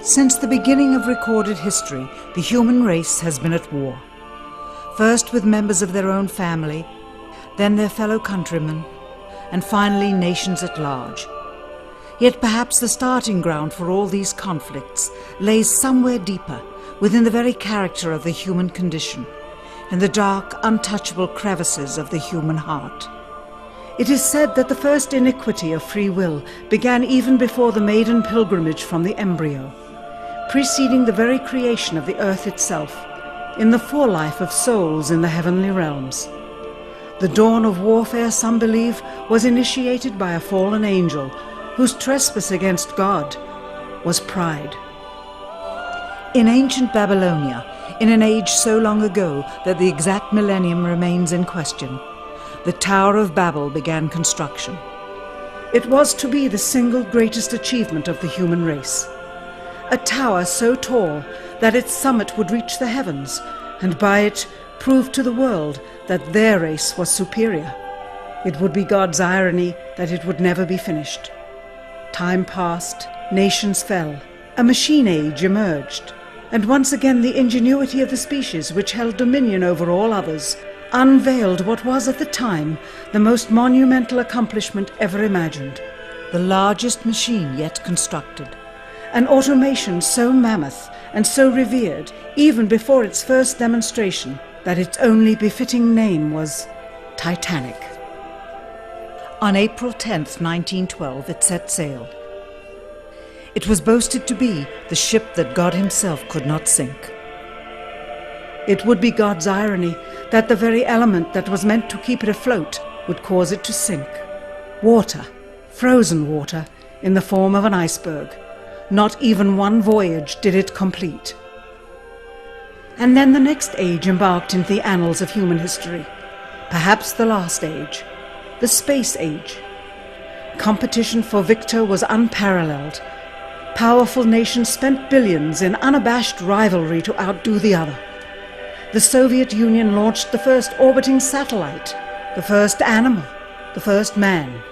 Since the beginning of recorded history, the human race has been at war. First with members of their own family, then their fellow countrymen, and finally nations at large. Yet perhaps the starting ground for all these conflicts lays somewhere deeper, within the very character of the human condition, in the dark, untouchable crevices of the human heart. It is said that the first iniquity of free will began even before the maiden pilgrimage from the embryo, preceding the very creation of the earth itself, in the forelife of souls in the heavenly realms. The dawn of warfare, some believe, was initiated by a fallen angel whose trespass against God was pride. In ancient Babylonia, in an age so long ago that the exact millennium remains in question, the Tower of Babel began construction. It was to be the single greatest achievement of the human race. A tower so tall that its summit would reach the heavens, and by it prove to the world that their race was superior. It would be God's irony that it would never be finished. Time passed, nations fell, a machine age emerged, and once again the ingenuity of the species which held dominion over all others unveiled what was at the time the most monumental accomplishment ever imagined, the largest machine yet constructed. An automation so mammoth and so revered, even before its first demonstration, that its only befitting name was Titanic. On April 10th, 1912, it set sail. It was boasted to be the ship that God himself could not sink. It would be God's irony that the very element that was meant to keep it afloat would cause it to sink. Water, frozen water, in the form of an iceberg. Not even one voyage did it complete. And then the next age embarked into the annals of human history, perhaps the last age, the space age. Competition for victor was unparalleled. Powerful nations spent billions in unabashed rivalry to outdo the other. The Soviet Union launched the first orbiting satellite, the first animal, the first man.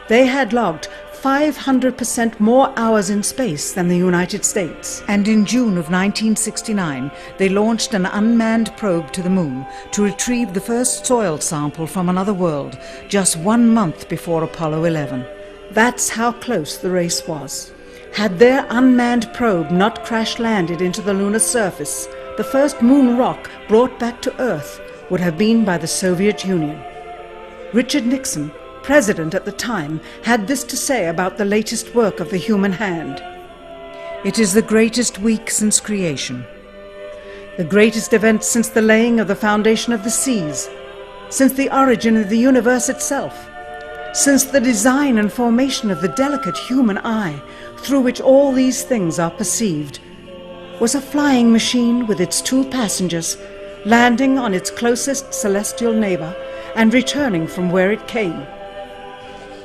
They had logged 500% more hours in space than the United States. And in June of 1969, they launched an unmanned probe to the moon to retrieve the first soil sample from another world, just 1 month before Apollo 11. That's how close the race was. Had their unmanned probe not crash-landed into the lunar surface, the first moon rock brought back to Earth would have been by the Soviet Union. Richard Nixon, president at the time, had this to say about the latest work of the human hand. It is the greatest week since creation, the greatest event since the laying of the foundation of the seas, since the origin of the universe itself, since the design and formation of the delicate human eye through which all these things are perceived, was a flying machine with its 2 passengers landing on its closest celestial neighbor and returning from where it came.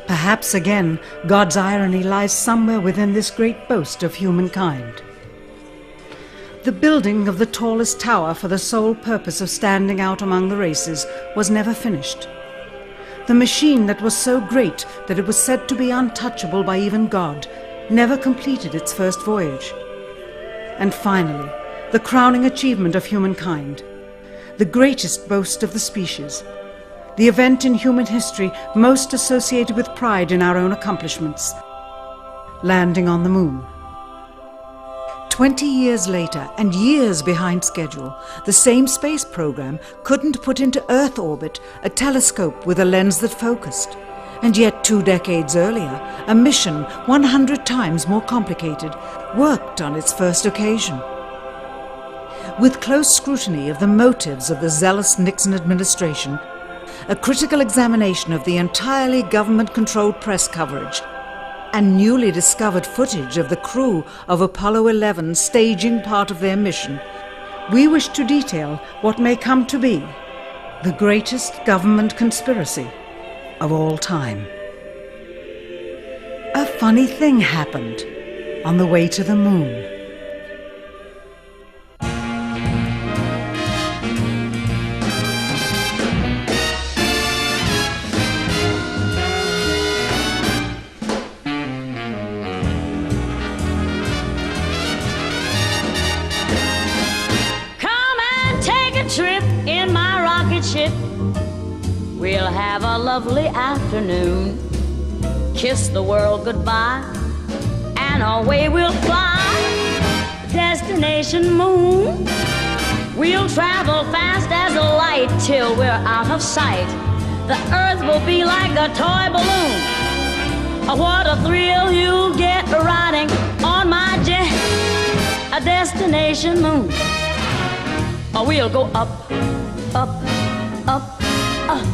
Perhaps again God's irony lies somewhere within this great boast of humankind. The building of the tallest tower for the sole purpose of standing out among the races was never finished. The machine that was so great that it was said to be untouchable by even God never completed its first voyage. And finally, the crowning achievement of humankind, the greatest boast of the species, the event in human history most associated with pride in our own accomplishments, landing on the moon. 20 years later, and years behind schedule, the same space program couldn't put into Earth orbit a telescope with a lens that focused. And yet 2 decades earlier, a mission 100 times more complicated worked on its first occasion. With close scrutiny of the motives of the zealous Nixon administration, a critical examination of the entirely government-controlled press coverage, and newly discovered footage of the crew of Apollo 11 staging part of their mission, we wish to detail what may come to be the greatest government conspiracy of all time. A funny thing happened on the way to the moon. ship. We'll have a lovely afternoon, kiss the world goodbye, and away we'll fly. Destination moon. We'll travel fast as a light till we're out of sight. The earth will be like a toy balloon. Oh, what a thrill you'll get riding on my jet. A destination moon. Oh, we'll go up, up, up, up.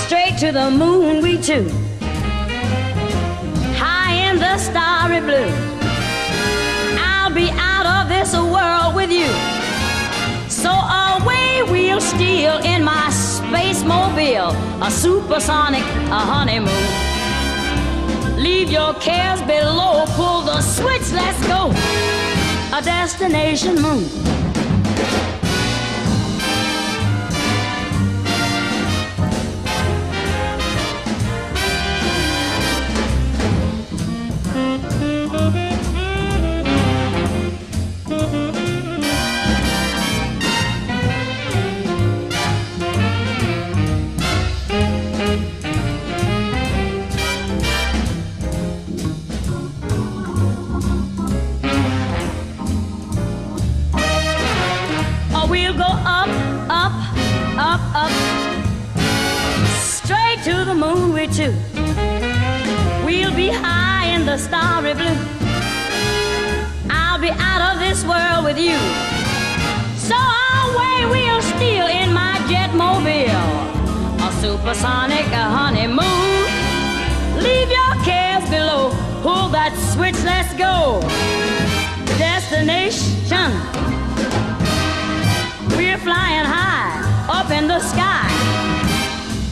Straight to the moon we two. High in the starry blue. I'll be out of this world with you. So away we'll steal in my space mobile, a supersonic, a honeymoon. Leave your cares below, pull the switch, let's go. A destination moon. To the moon we two. We'll be high in the starry blue. I'll be out of this world with you. So away we'll steal in my jet mobile, a supersonic, a honeymoon. Leave your cares below, pull that switch, let's go. Destination. We're flying high up in the sky.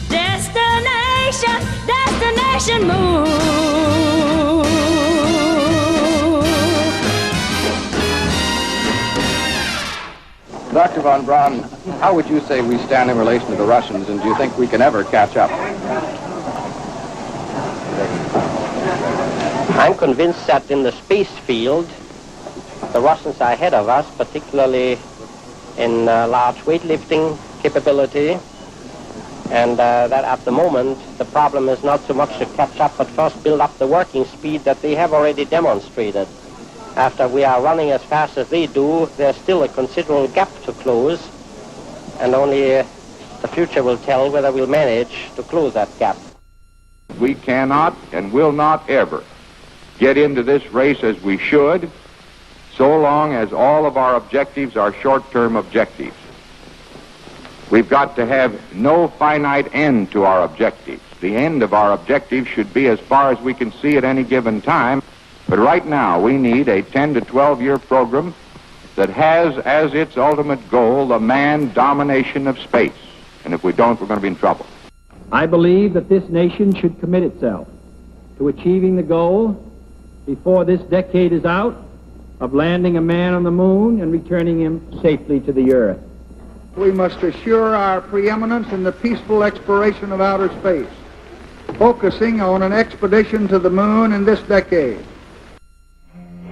Destination, destination moon. Dr. von Braun, how would you say we stand in relation to the Russians, and do you think we can ever catch up? I'm convinced that in the space field, the Russians are ahead of us, particularly in large weightlifting capability. And that at the moment, the problem is not so much to catch up, but first build up the working speed that they have already demonstrated. After we are running as fast as they do, there's still a considerable gap to close, and only the future will tell whether we'll manage to close that gap. We cannot and will not ever get into this race as we should, so long as all of our objectives are short-term objectives. We've got to have no finite end to our objectives. The end of our objectives should be as far as we can see at any given time. But right now, we need a 10 to 12-year program that has as its ultimate goal the manned domination of space. And if we don't, we're going to be in trouble. I believe that this nation should commit itself to achieving the goal before this decade is out of landing a man on the moon and returning him safely to the earth. We must assure our preeminence in the peaceful exploration of outer space, focusing on an expedition to the moon in this decade.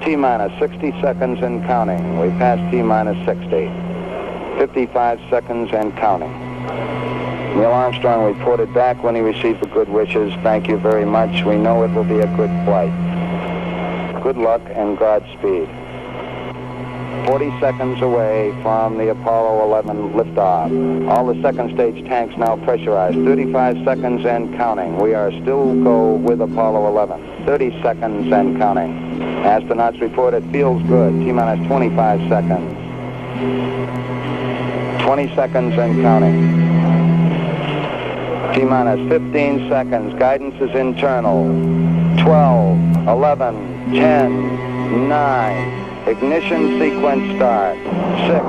T-minus 60 seconds and counting. We passed T-minus 60. 55 seconds and counting. Neil Armstrong reported back when he received the good wishes. Thank you very much. We know it will be a good flight. Good luck and Godspeed. 40 seconds away from the Apollo 11 liftoff. All the second stage tanks now pressurized. 35 seconds and counting. We are still go with Apollo 11. 30 seconds and counting. Astronauts report it feels good. T-minus 25 seconds. 20 seconds and counting. T-minus 15 seconds. Guidance is internal. 12, 11, 10, 9. Ignition sequence start. 6.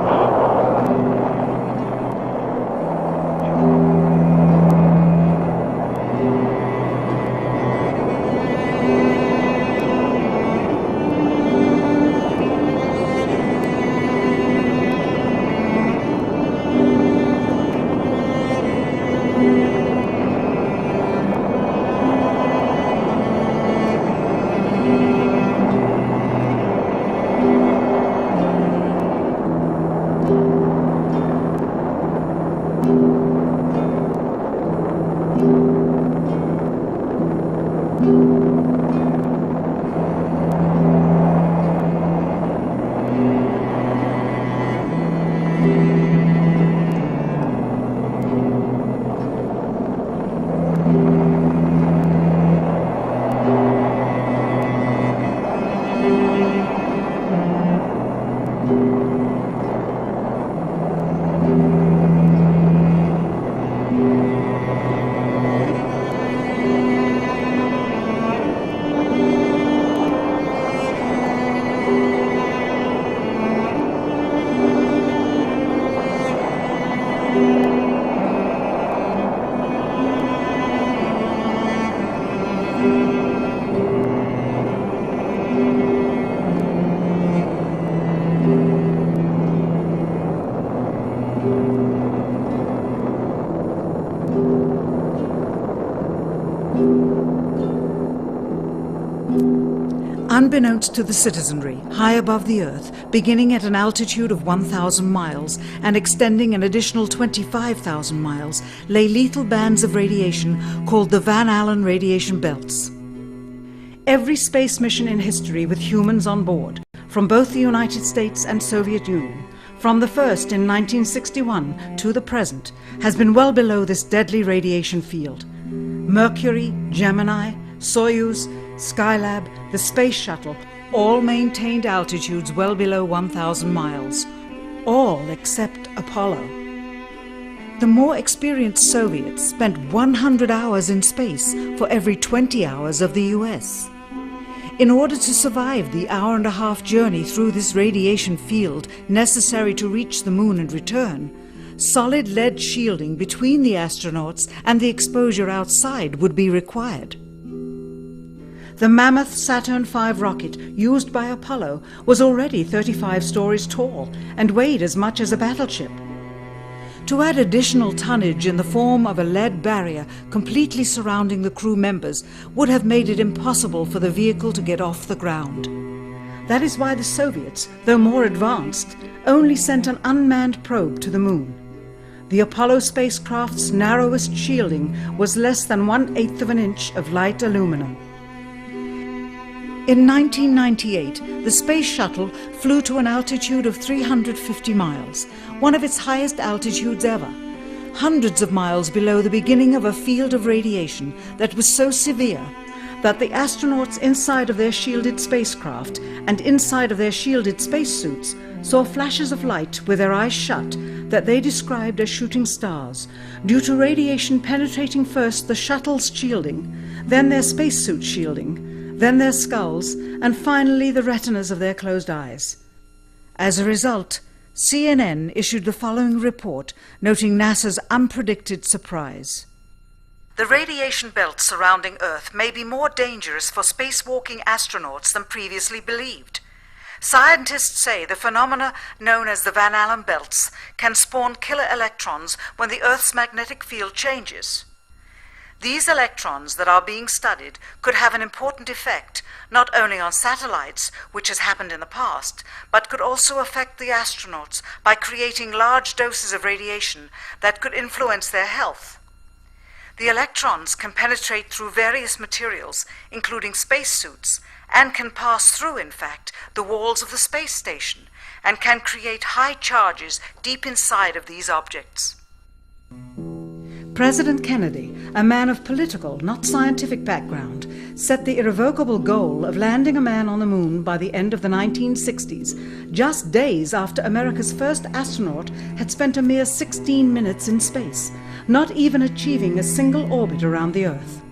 Unbeknownst to the citizenry, high above the Earth, beginning at an altitude of 1,000 miles and extending an additional 25,000 miles, lay lethal bands of radiation called the Van Allen radiation belts. Every space mission in history with humans on board, from both the United States and Soviet Union, from the first in 1961 to the present, has been well below this deadly radiation field. Mercury, Gemini, Soyuz, Skylab, the Space Shuttle, all maintained altitudes well below 1,000 miles. All except Apollo. The more experienced Soviets spent 100 hours in space for every 20 hours of the US. In order to survive the hour-and-a-half journey through this radiation field necessary to reach the moon and return, solid lead shielding between the astronauts and the exposure outside would be required. The mammoth Saturn V rocket used by Apollo was already 35 stories tall and weighed as much as a battleship. To add additional tonnage in the form of a lead barrier completely surrounding the crew members would have made it impossible for the vehicle to get off the ground. That is why the Soviets, though more advanced, only sent an unmanned probe to the moon. The Apollo spacecraft's narrowest shielding was less than 1/8 of an inch of light aluminum. In 1998, the Space Shuttle flew to an altitude of 350 miles, one of its highest altitudes ever, hundreds of miles below the beginning of a field of radiation that was so severe that the astronauts inside of their shielded spacecraft and inside of their shielded spacesuits saw flashes of light with their eyes shut that they described as shooting stars, due to radiation penetrating first the shuttle's shielding, then their spacesuit shielding, then their skulls, and finally the retinas of their closed eyes. As a result, CNN issued the following report noting NASA's unpredicted surprise. The radiation belts surrounding Earth may be more dangerous for spacewalking astronauts than previously believed. Scientists say the phenomena known as the Van Allen belts can spawn killer electrons when the Earth's magnetic field changes. These electrons that are being studied could have an important effect, not only on satellites, which has happened in the past, but could also affect the astronauts by creating large doses of radiation that could influence their health. The electrons can penetrate through various materials, including spacesuits, and can pass through, in fact, the walls of the space station, and can create high charges deep inside of these objects. President Kennedy, a man of political, not scientific background, set the irrevocable goal of landing a man on the moon by the end of the 1960s, just days after America's first astronaut had spent a mere 16 minutes in space, not even achieving a single orbit around the Earth.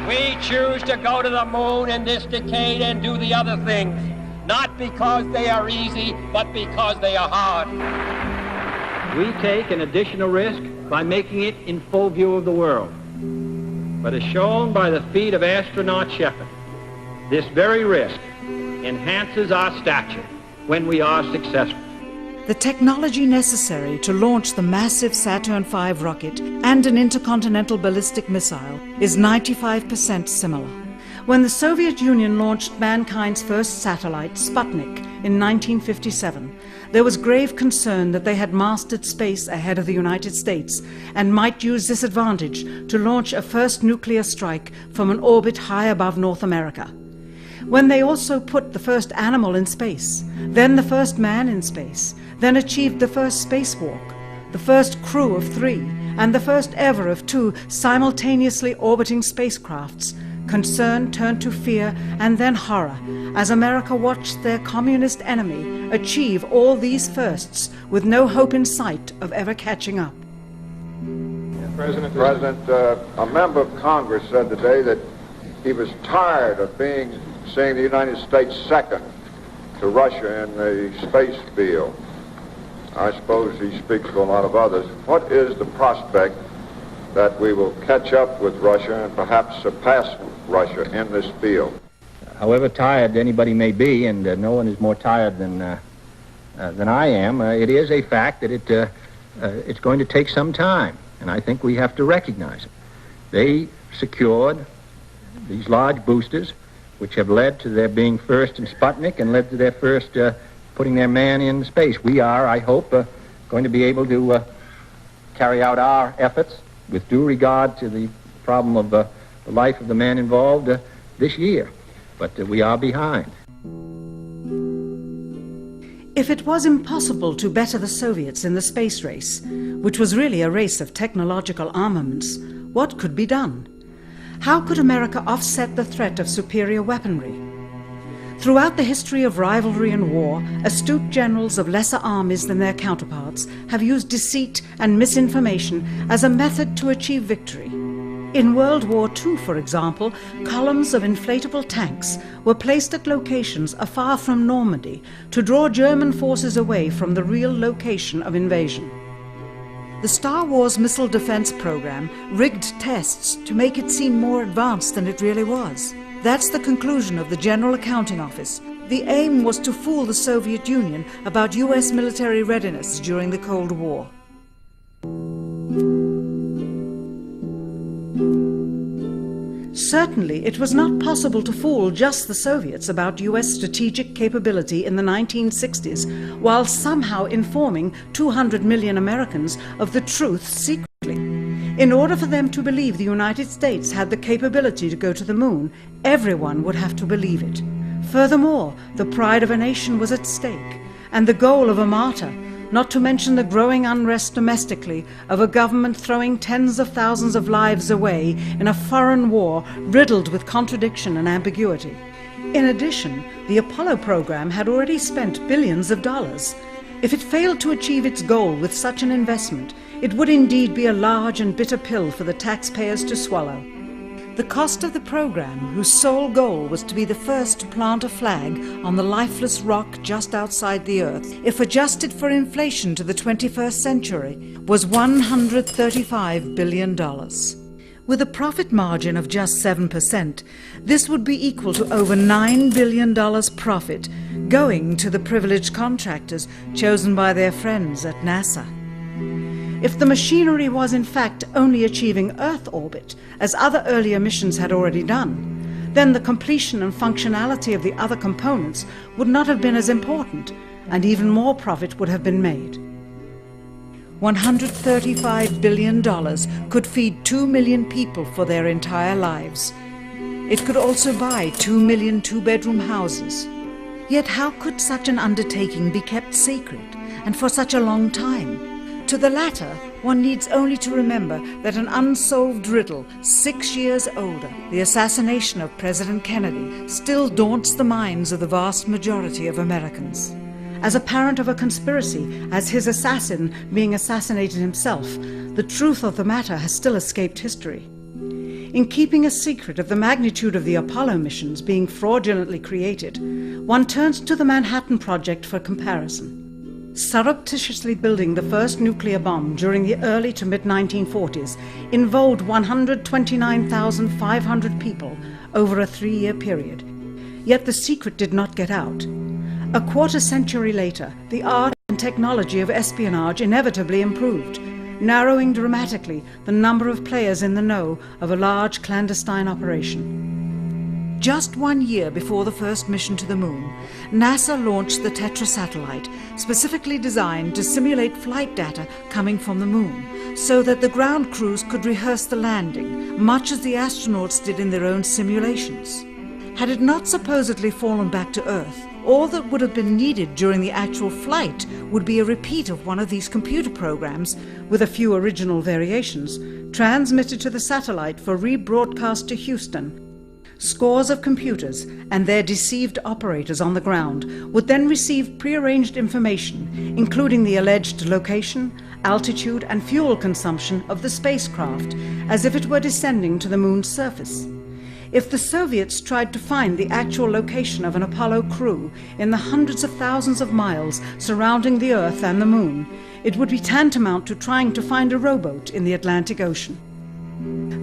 We choose to go to the moon in this decade and do the other things, not because they are easy, but because they are hard. We take an additional risk by making it in full view of the world. But as shown by the feat of astronaut Shepard, this very risk enhances our stature when we are successful. The technology necessary to launch the massive Saturn V rocket and an intercontinental ballistic missile is 95% similar. When the Soviet Union launched mankind's first satellite, Sputnik, in 1957, there was grave concern that they had mastered space ahead of the United States and might use this advantage to launch a first nuclear strike from an orbit high above North America. When they also put the first animal in space, then the first man in space, then achieved the first spacewalk, the first crew of 3, and the first ever of 2 simultaneously orbiting spacecrafts, Concern turned to fear and then horror as America watched their communist enemy achieve all these firsts with no hope in sight of ever catching up. President, a member of Congress said today that he was tired of seeing the United States second to Russia in the space field. I suppose he speaks for a lot of others. What is the prospect that we will catch up with Russia and perhaps surpass Russia in this field? However tired anybody may be, and no one is more tired than I am, it is a fact that it's going to take some time, and I think we have to recognize it. They secured these large boosters, which have led to their being first in Sputnik and led to their first putting their man in space. We are, I hope, going to be able to carry out our efforts with due regard to the problem of the life of the man involved this year. But we are behind. If it was impossible to better the Soviets in the space race, which was really a race of technological armaments, what could be done? How could America offset the threat of superior weaponry? Throughout the history of rivalry and war, astute generals of lesser armies than their counterparts have used deceit and misinformation as a method to achieve victory. In World War II, for example, columns of inflatable tanks were placed at locations afar from Normandy to draw German forces away from the real location of invasion. The Star Wars missile defense program rigged tests to make it seem more advanced than it really was. That's the conclusion of the General Accounting Office. The aim was to fool the Soviet Union about US military readiness during the Cold War. Certainly, it was not possible to fool just the Soviets about US strategic capability in the 1960s, while somehow informing 200 million Americans of the truth secretly. In order for them to believe the United States had the capability to go to the moon, everyone would have to believe it. Furthermore, the pride of a nation was at stake, and the goal of a martyr, not to mention the growing unrest domestically of a government throwing tens of thousands of lives away in a foreign war riddled with contradiction and ambiguity. In addition, the Apollo program had already spent billions of dollars. If it failed to achieve its goal with such an investment, it would indeed be a large and bitter pill for the taxpayers to swallow. The cost of the program, whose sole goal was to be the first to plant a flag on the lifeless rock just outside the Earth, if adjusted for inflation to the 21st century, was $135 billion. With a profit margin of just 7%, this would be equal to over $9 billion profit going to the privileged contractors chosen by their friends at NASA. If the machinery was in fact only achieving Earth orbit, as other earlier missions had already done, then the completion and functionality of the other components would not have been as important, and even more profit would have been made. $135 billion could feed 2 million people for their entire lives. It could also buy 2 million two-bedroom houses. Yet how could such an undertaking be kept sacred, and for such a long time? To the latter, one needs only to remember that an unsolved riddle 6 years older, the assassination of President Kennedy, still daunts the minds of the vast majority of Americans. As a parent of a conspiracy, as his assassin being assassinated himself, the truth of the matter has still escaped history. In keeping a secret of the magnitude of the Apollo missions being fraudulently created, one turns to the Manhattan Project for comparison. Surreptitiously building the first nuclear bomb during the early to mid-1940s involved 129,500 people over a 3-year period. Yet the secret did not get out. A quarter century later, the art and technology of espionage inevitably improved, narrowing dramatically the number of players in the know of a large clandestine operation. Just 1 year before the first mission to the moon, NASA launched the Tetra satellite, specifically designed to simulate flight data coming from the moon, so that the ground crews could rehearse the landing, much as the astronauts did in their own simulations. Had it not supposedly fallen back to Earth, all that would have been needed during the actual flight would be a repeat of one of these computer programs, with a few original variations, transmitted to the satellite for rebroadcast to Houston. scores of computers and their deceived operators on the ground would then receive prearranged information, including the alleged location, altitude and fuel consumption of the spacecraft, as if it were descending to the moon's surface. If the Soviets tried to find the actual location of an Apollo crew in the hundreds of thousands of miles surrounding the Earth and the moon, it would be tantamount to trying to find a rowboat in the Atlantic Ocean.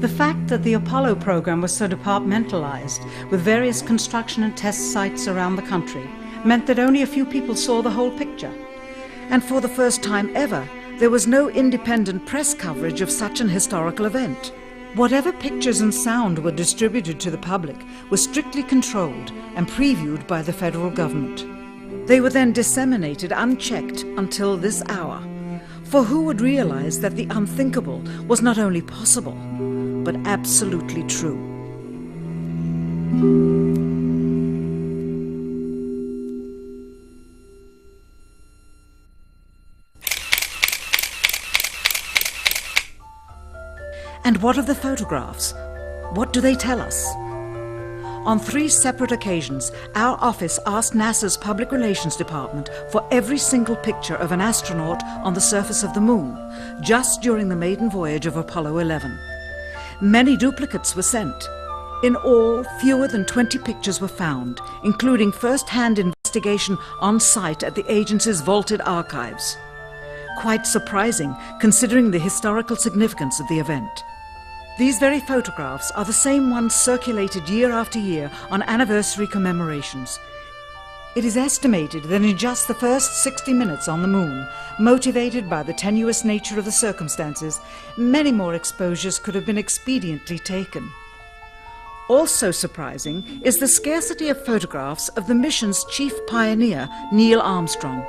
The fact that the Apollo program was so departmentalized, with various construction and test sites around the country, meant that only a few people saw the whole picture. And for the first time ever, there was no independent press coverage of such an historical event. Whatever pictures and sound were distributed to the public were strictly controlled and previewed by the federal government. They were then disseminated unchecked until this hour. For who would realize that the unthinkable was not only possible, but absolutely true? And what of the photographs? What do they tell us? On 3 separate occasions, our office asked NASA's Public Relations Department for every single picture of an astronaut on the surface of the moon, just during the maiden voyage of Apollo 11. Many duplicates were sent. In all, fewer than 20 pictures were found, including first-hand investigation on site at the agency's vaulted archives. Quite surprising, considering the historical significance of the event. These very photographs are the same ones circulated year after year on anniversary commemorations. It is estimated that in just the first 60 minutes on the moon, motivated by the tenuous nature of the circumstances, many more exposures could have been expediently taken. Also surprising is the scarcity of photographs of the mission's chief pioneer, Neil Armstrong.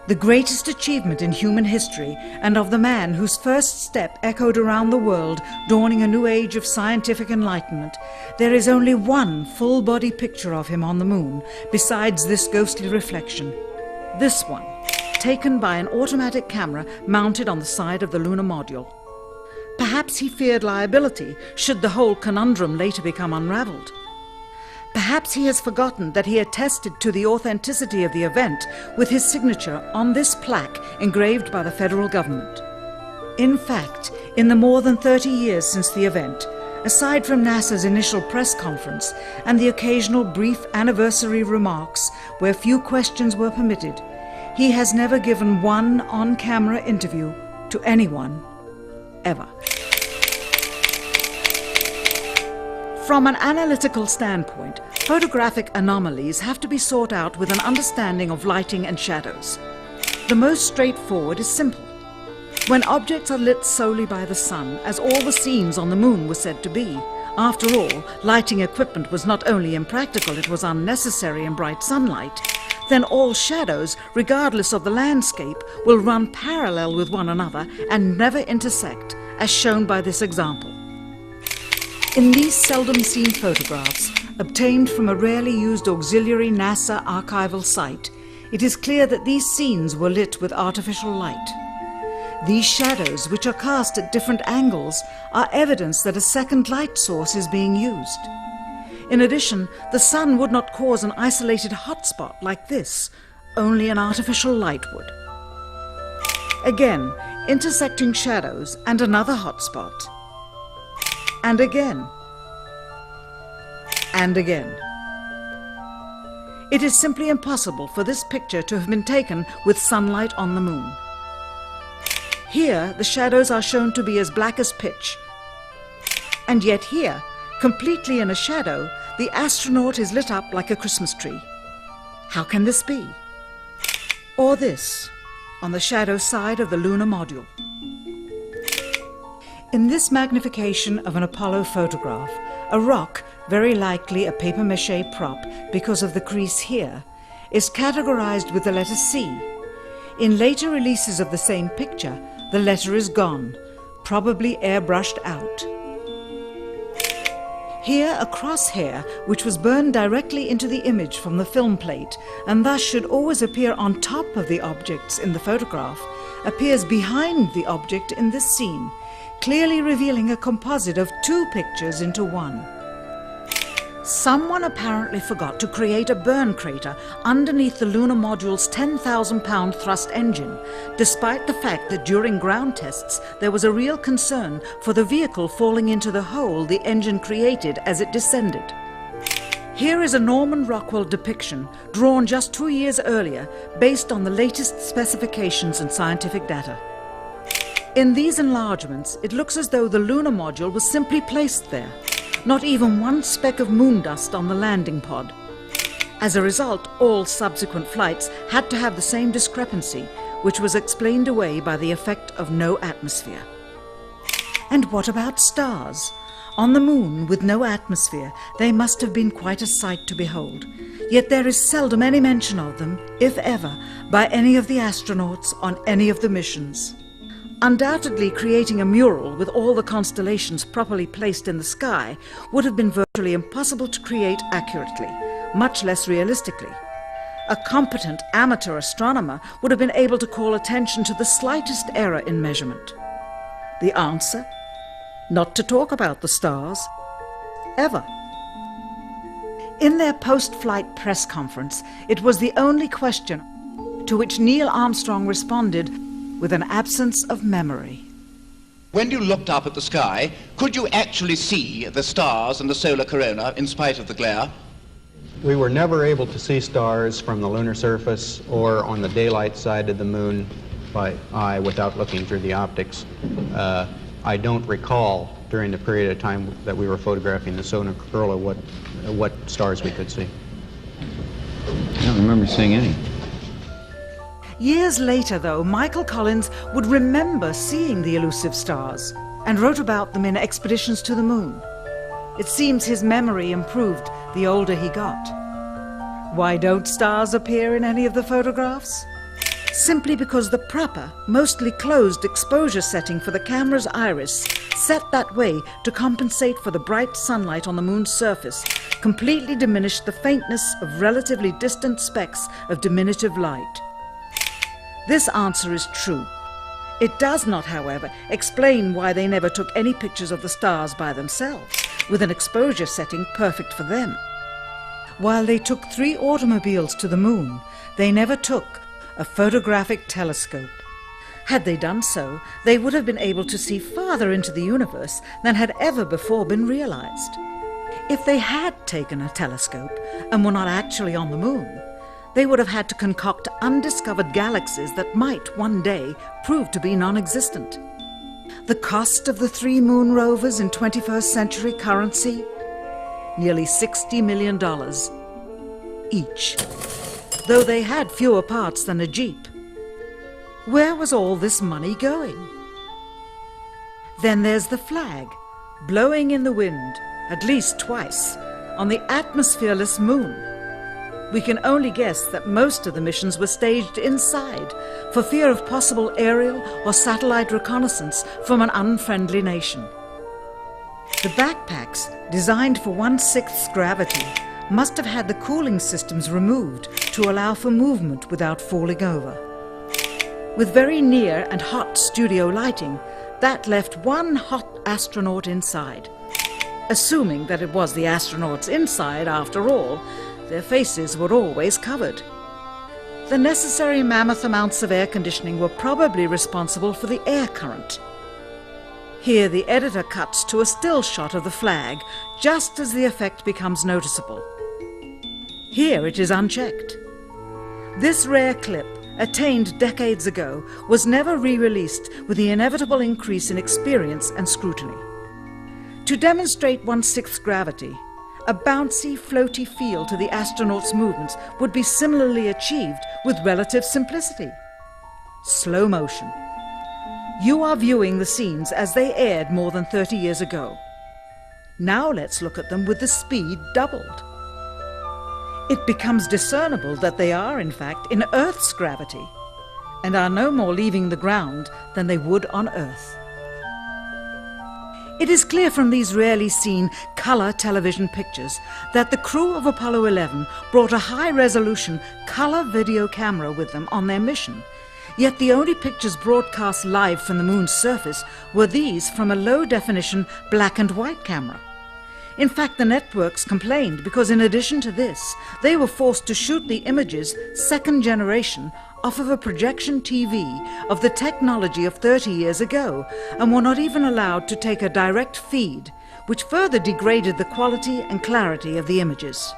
The greatest achievement in human history, and of the man whose first step echoed around the world, dawning a new age of scientific enlightenment, there is only one full-body picture of him on the moon, besides this ghostly reflection. This one, taken by an automatic camera mounted on the side of the lunar module. Perhaps he feared liability, should the whole conundrum later become unraveled. Perhaps he has forgotten that he attested to the authenticity of the event with his signature on this plaque engraved by the federal government. In fact, in the more than 30 years since the event, aside from NASA's initial press conference and the occasional brief anniversary remarks where few questions were permitted, he has never given one on-camera interview to anyone, ever. From an analytical standpoint, photographic anomalies have to be sought out with an understanding of lighting and shadows. The most straightforward is simple. When objects are lit solely by the sun, as all the scenes on the moon were said to be, after all, lighting equipment was not only impractical, it was unnecessary in bright sunlight, then all shadows, regardless of the landscape, will run parallel with one another and never intersect, as shown by this example. In these seldom-seen photographs, obtained from a rarely used auxiliary NASA archival site, it is clear that these scenes were lit with artificial light. These shadows, which are cast at different angles, are evidence that a second light source is being used. In addition, the sun would not cause an isolated hotspot like this, only an artificial light would. Again, intersecting shadows and another hotspot. And again. And again. It is simply impossible for this picture to have been taken with sunlight on the moon. Here, the shadows are shown to be as black as pitch. And yet here, completely in a shadow, the astronaut is lit up like a Christmas tree. How can this be? Or this, on the shadow side of the lunar module. In this magnification of an Apollo photograph, a rock, very likely a papier-mâché prop because of the crease here, is categorized with the letter C. In later releases of the same picture, the letter is gone, probably airbrushed out. Here a crosshair, which was burned directly into the image from the film plate, and thus should always appear on top of the objects in the photograph, appears behind the object in this scene, clearly revealing a composite of two pictures into one. Someone apparently forgot to create a burn crater underneath the lunar module's 10,000-pound thrust engine, despite the fact that during ground tests there was a real concern for the vehicle falling into the hole the engine created as it descended. Here is a Norman Rockwell depiction drawn just 2 years earlier based on the latest specifications and scientific data. In these enlargements, it looks as though the lunar module was simply placed there. Not even one speck of moon dust on the landing pod. As a result, all subsequent flights had to have the same discrepancy, which was explained away by the effect of no atmosphere. And what about stars? On the moon, with no atmosphere, they must have been quite a sight to behold. Yet there is seldom any mention of them, if ever, by any of the astronauts on any of the missions. Undoubtedly, creating a mural with all the constellations properly placed in the sky would have been virtually impossible to create accurately, much less realistically. A competent amateur astronomer would have been able to call attention to the slightest error in measurement. The answer? Not to talk about the stars. Ever. In their post-flight press conference, it was the only question to which Neil Armstrong responded with an absence of memory. When you looked up at the sky, could you actually see the stars and the solar corona in spite of the glare? We were never able to see stars from the lunar surface or on the daylight side of the moon by eye without looking through the optics. I don't recall during the period of time that we were photographing the solar corona what stars we could see. I don't remember seeing any. Years later, though, Michael Collins would remember seeing the elusive stars and wrote about them in Expeditions to the Moon. It seems his memory improved the older he got. Why don't stars appear in any of the photographs? Simply because the proper, mostly closed exposure setting for the camera's iris, set that way to compensate for the bright sunlight on the moon's surface, completely diminished the faintness of relatively distant specks of diminutive light. This answer is true. It does not, however, explain why they never took any pictures of the stars by themselves, with an exposure setting perfect for them. While they took 3 automobiles to the moon, they never took a photographic telescope. Had they done so, they would have been able to see farther into the universe than had ever before been realized. If they had taken a telescope and were not actually on the moon, they would have had to concoct undiscovered galaxies that might one day prove to be non-existent. The cost of the 3 moon rovers in 21st century currency? Nearly $60 million each, though they had fewer parts than a Jeep. Where was all this money going? Then there's the flag, blowing in the wind, at least twice, on the atmosphereless moon. We can only guess that most of the missions were staged inside for fear of possible aerial or satellite reconnaissance from an unfriendly nation. The backpacks, designed for 1/6 gravity, must have had the cooling systems removed to allow for movement without falling over. With very near and hot studio lighting, that left one hot astronaut inside. Assuming that it was the astronauts inside, after all, their faces were always covered. The necessary mammoth amounts of air conditioning were probably responsible for the air current. Here the editor cuts to a still shot of the flag, just as the effect becomes noticeable. Here it is unchecked. This rare clip, attained decades ago, was never re-released with the inevitable increase in experience and scrutiny. To demonstrate 1/6 gravity, a bouncy, floaty feel to the astronauts' movements would be similarly achieved with relative simplicity. Slow motion. You are viewing the scenes as they aired more than 30 years ago. Now let's look at them with the speed doubled. It becomes discernible that they are, in fact, in Earth's gravity, and are no more leaving the ground than they would on Earth. It is clear from these rarely seen color television pictures that the crew of Apollo 11 brought a high-resolution color video camera with them on their mission, yet the only pictures broadcast live from the moon's surface were these from a low-definition black and white camera. In fact, the networks complained because in addition to this, they were forced to shoot the images, second generation, off of a projection TV of the technology of 30 years ago, and were not even allowed to take a direct feed, which further degraded the quality and clarity of the images.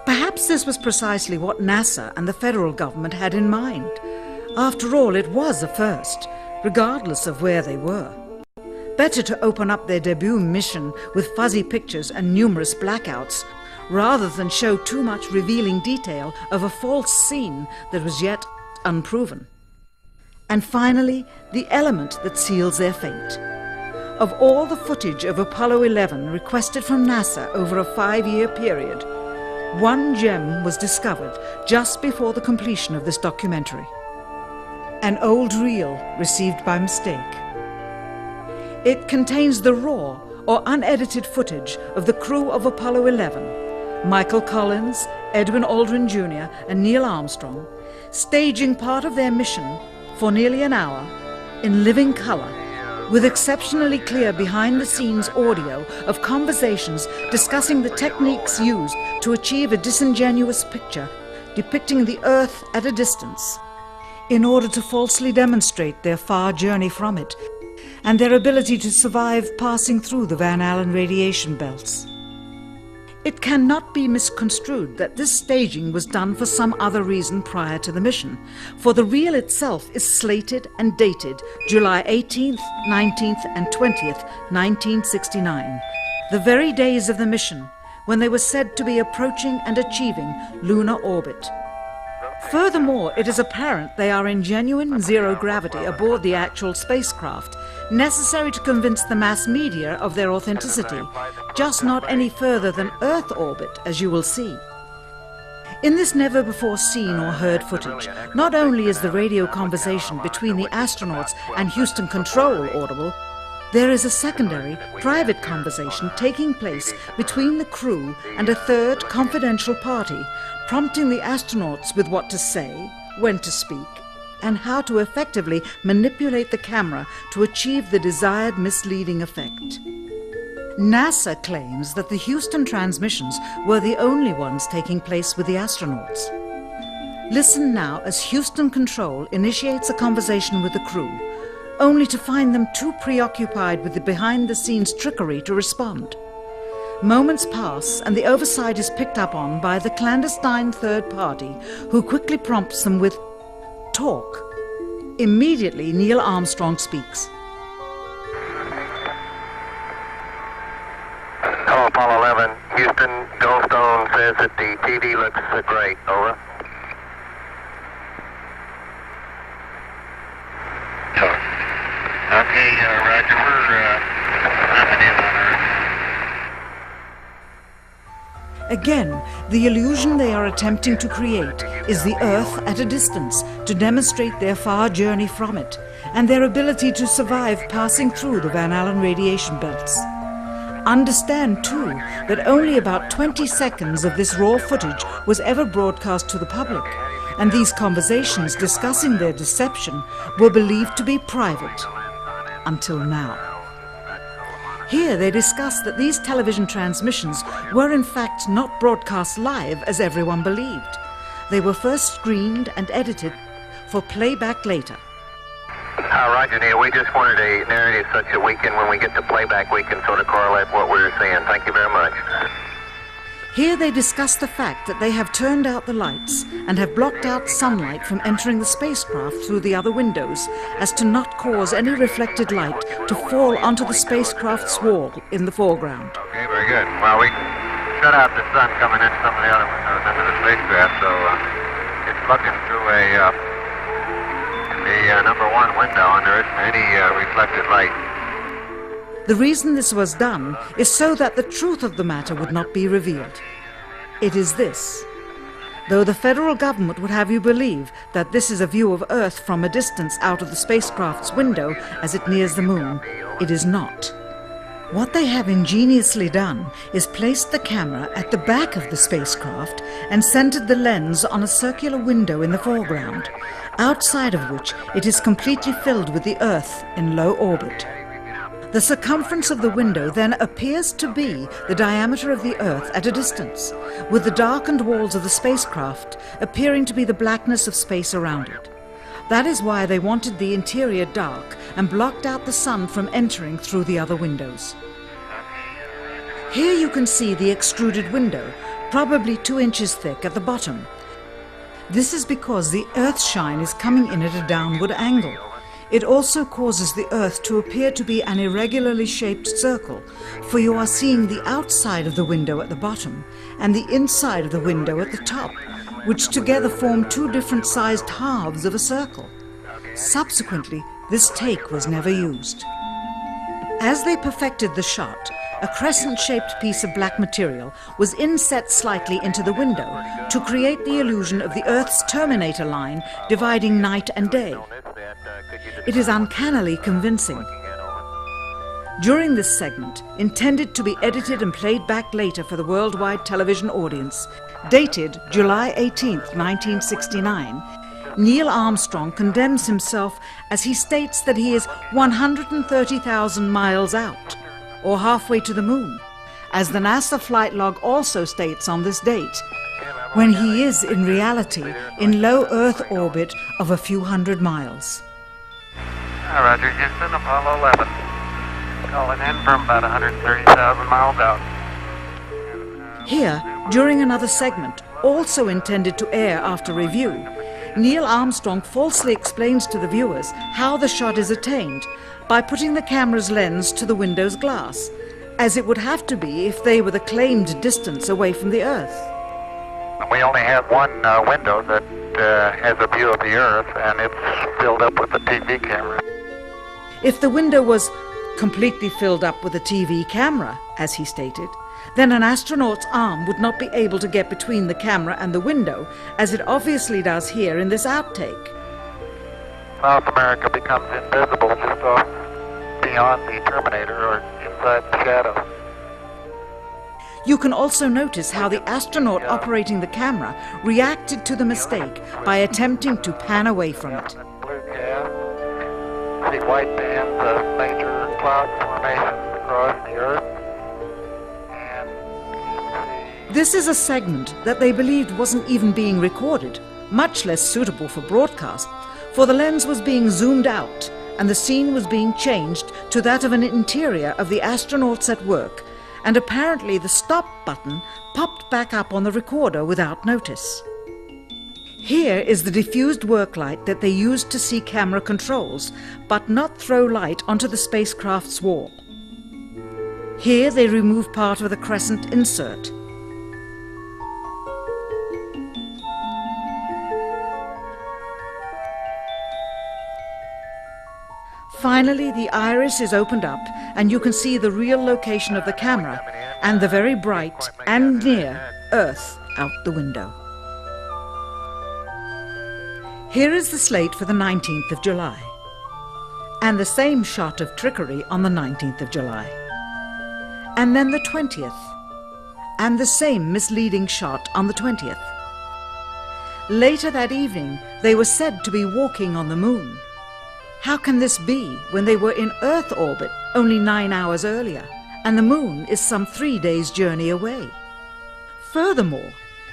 Perhaps this was precisely what NASA and the federal government had in mind. After all, it was a first, regardless of where they were. Better to open up their debut mission with fuzzy pictures and numerous blackouts, rather than show too much revealing detail of a false scene that was yet unproven. And finally, the element that seals their fate. Of all the footage of Apollo 11 requested from NASA over a 5-year period, one gem was discovered just before the completion of this documentary. An old reel received by mistake. It contains the raw or unedited footage of the crew of Apollo 11, Michael Collins, Edwin Aldrin Jr. and Neil Armstrong, staging part of their mission for nearly an hour in living color, with exceptionally clear behind-the-scenes audio of conversations discussing the techniques used to achieve a disingenuous picture depicting the Earth at a distance, in order to falsely demonstrate their far journey from it and their ability to survive passing through the Van Allen radiation belts. It cannot be misconstrued that this staging was done for some other reason prior to the mission, for the reel itself is slated and dated July 18th, 19th and 20th, 1969, the very days of the mission when they were said to be approaching and achieving lunar orbit. Furthermore, it is apparent they are in genuine zero gravity aboard the actual spacecraft, necessary to convince the mass media of their authenticity, just not any further than Earth orbit, as you will see. In this never-before-seen or heard footage, not only is the radio conversation between the astronauts and Houston Control audible, there is a secondary, private conversation taking place between the crew and a third confidential party, prompting the astronauts with what to say, when to speak, and how to effectively manipulate the camera to achieve the desired misleading effect. NASA claims that the Houston transmissions were the only ones taking place with the astronauts. Listen now as Houston Control initiates a conversation with the crew, only to find them too preoccupied with the behind-the-scenes trickery to respond. Moments pass and the oversight is picked up on by the clandestine third party, who quickly prompts them with talk. Immediately, Neil Armstrong speaks. Hello, Apollo 11. Houston, Goldstone says that the TV looks great. Over. Okay, Roger. We're nothing in on Earth. Again, the illusion they are attempting to create is the Earth at a distance to demonstrate their far journey from it and their ability to survive passing through the Van Allen radiation belts. Understand, too, that only about 20 seconds of this raw footage was ever broadcast to the public, and these conversations discussing their deception were believed to be private, until now. Here they discuss that these television transmissions were in fact not broadcast live as everyone believed. They were first screened and edited for playback later. Roger, Neil. We just wanted a narrative such that we can, when we get to playback, we can sort of correlate what we were saying. Thank you very much. Here they discuss the fact that they have turned out the lights and have blocked out sunlight from entering the spacecraft through the other windows, as to not cause any reflected light to fall onto the spacecraft's wall in the foreground. Okay, very good. Well, we shut out the sun coming in some of the other windows into the spacecraft, so it's looking through the number one window, and there isn't any reflected light. The reason this was done is so that the truth of the matter would not be revealed. It is this. Though the federal government would have you believe that this is a view of Earth from a distance out of the spacecraft's window as it nears the moon, it is not. What they have ingeniously done is placed the camera at the back of the spacecraft and centered the lens on a circular window in the foreground, outside of which it is completely filled with the Earth in low orbit. The circumference of the window then appears to be the diameter of the Earth at a distance, with the darkened walls of the spacecraft appearing to be the blackness of space around it. That is why they wanted the interior dark and blocked out the sun from entering through the other windows. Here you can see the extruded window, probably 2 inches thick at the bottom. This is because the Earth's shine is coming in at a downward angle. It also causes the Earth to appear to be an irregularly shaped circle, for you are seeing the outside of the window at the bottom and the inside of the window at the top, which together form 2 different sized halves of a circle. Subsequently, this take was never used. As they perfected the shot, a crescent-shaped piece of black material was inset slightly into the window to create the illusion of the Earth's terminator line dividing night and day. It is uncannily convincing. During this segment, intended to be edited and played back later for the worldwide television audience, dated July 18, 1969, Neil Armstrong condemns himself as he states that he is 130,000 miles out, or halfway to the moon, as the NASA flight log also states on this date, when he is in reality in low Earth orbit of a few hundred miles. Roger, Houston, Apollo 11. Calling in from about 130,000 miles out. Here, during another segment, also intended to air after review, Neil Armstrong falsely explains to the viewers how the shot is attained by putting the camera's lens to the window's glass, as it would have to be if they were the claimed distance away from the Earth. We only have one window that has a view of the Earth, and it's filled up with a TV camera. If the window was completely filled up with a TV camera, as he stated, then an astronaut's arm would not be able to get between the camera and the window, as it obviously does here in this outtake. South America becomes invisible just off beyond the Terminator or inside the shadow. You can also notice how the astronaut operating the camera reacted to the mistake by attempting to pan away from it. Blue gas, see white bands of major cloud formations across the Earth. This is a segment that they believed wasn't even being recorded, much less suitable for broadcast, for the lens was being zoomed out and the scene was being changed to that of an interior of the astronauts at work, and apparently the stop button popped back up on the recorder without notice. Here is the diffused work light that they used to see camera controls, but not throw light onto the spacecraft's wall. Here they remove part of the crescent insert. Finally, the iris is opened up and you can see the real location of the camera and the very bright and near Earth out the window. Here is the slate for the 19th of July, and the same shot of trickery on the 19th of July, and then the 20th, and the same misleading shot on the 20th. Later that evening, they were said to be walking on the moon. How can this be when they were in Earth orbit only 9 hours earlier, and the moon is some 3 days' journey away? Furthermore,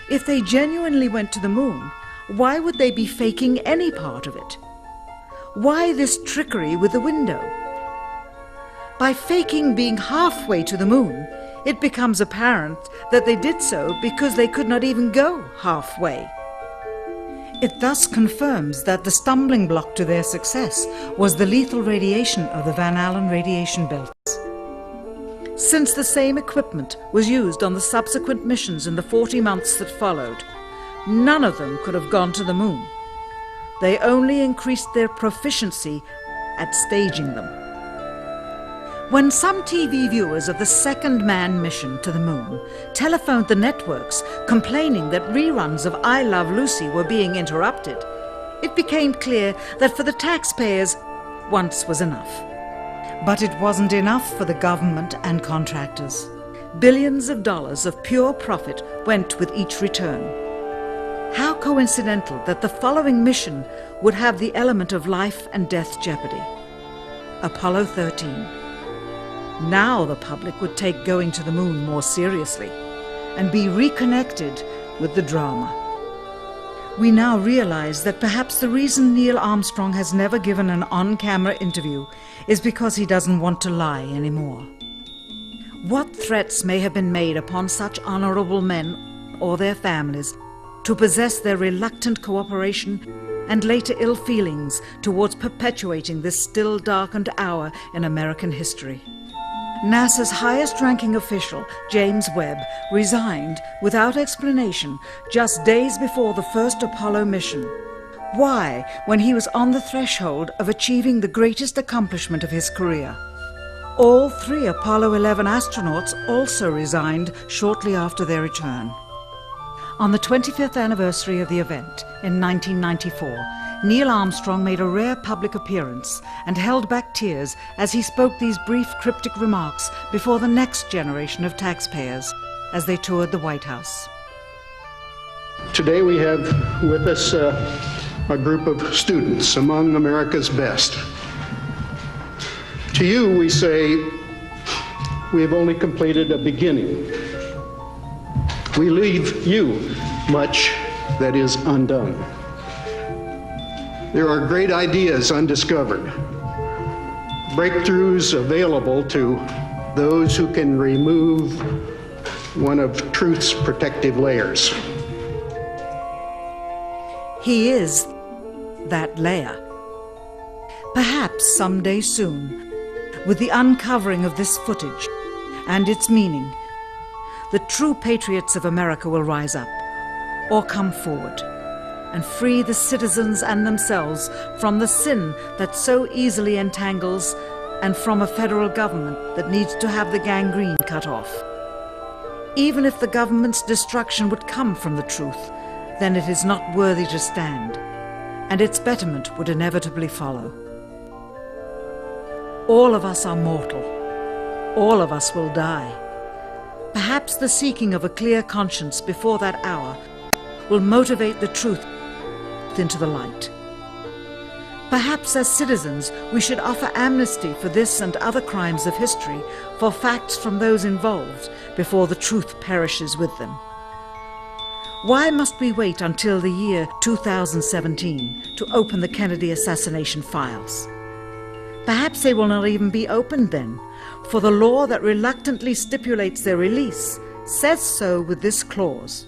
if they genuinely went to the moon, why would they be faking any part of it? Why this trickery with the window? By faking being halfway to the moon, it becomes apparent that they did so because they could not even go halfway. It thus confirms that the stumbling block to their success was the lethal radiation of the Van Allen radiation belts. Since the same equipment was used on the subsequent missions in the 40 months that followed, none of them could have gone to the moon. They only increased their proficiency at staging them. When some TV viewers of the second manned mission to the moon telephoned the networks complaining that reruns of I Love Lucy were being interrupted, it became clear that for the taxpayers, once was enough. But it wasn't enough for the government and contractors. Billions of dollars of pure profit went with each return. How coincidental that the following mission would have the element of life and death jeopardy. Apollo 13. Now the public would take going to the moon more seriously and be reconnected with the drama. We now realize that perhaps the reason Neil Armstrong has never given an on-camera interview is because he doesn't want to lie anymore. What threats may have been made upon such honorable men or their families to possess their reluctant cooperation and later ill feelings towards perpetuating this still darkened hour in American history? NASA's highest-ranking official, James Webb, resigned without explanation just days before the first Apollo mission. Why, when he was on the threshold of achieving the greatest accomplishment of his career? All 3 Apollo 11 astronauts also resigned shortly after their return. On the 25th anniversary of the event in 1994, Neil Armstrong made a rare public appearance and held back tears as he spoke these brief cryptic remarks before the next generation of taxpayers as they toured the White House. Today we have with us a group of students among America's best. To you we say, we have only completed a beginning. We leave you much that is undone. There are great ideas undiscovered, breakthroughs available to those who can remove one of truth's protective layers. He is that layer. Perhaps someday soon, with the uncovering of this footage and its meaning, the true patriots of America will rise up or come forward and free the citizens and themselves from the sin that so easily entangles and from a federal government that needs to have the gangrene cut off. Even if the government's destruction would come from the truth, then it is not worthy to stand, and its betterment would inevitably follow. All of us are mortal. All of us will die. Perhaps the seeking of a clear conscience before that hour will motivate the truth into the light. Perhaps as citizens we should offer amnesty for this and other crimes of history, for facts from those involved, before the truth perishes with them. Why must we wait until the year 2017 to open the Kennedy assassination files? Perhaps they will not even be opened then, for the law that reluctantly stipulates their release says so with this clause,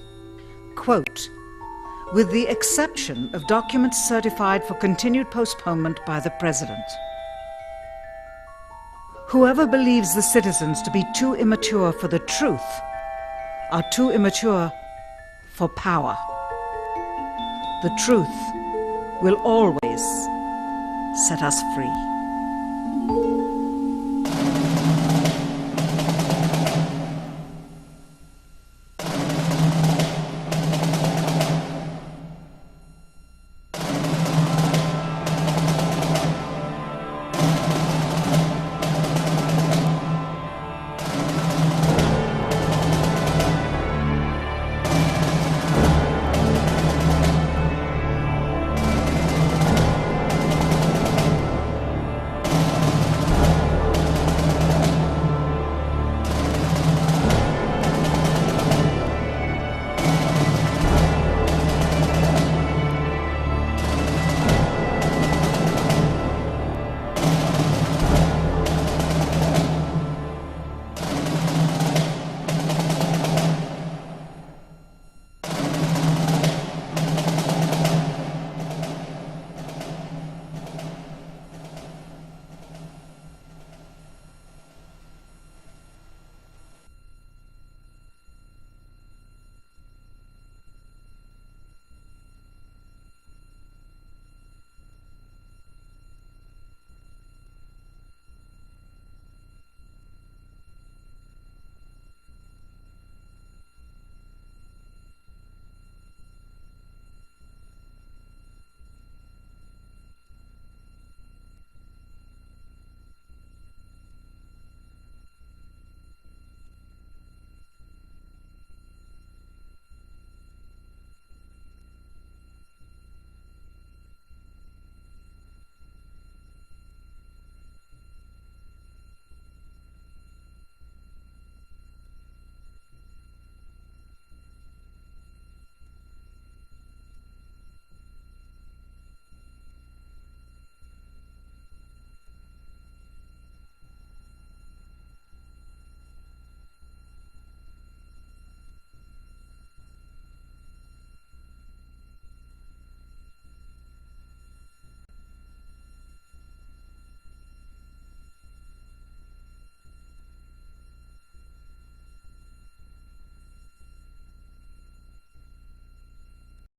quote, with the exception of documents certified for continued postponement by the President. Whoever believes the citizens to be too immature for the truth are too immature for power. The truth will always set us free.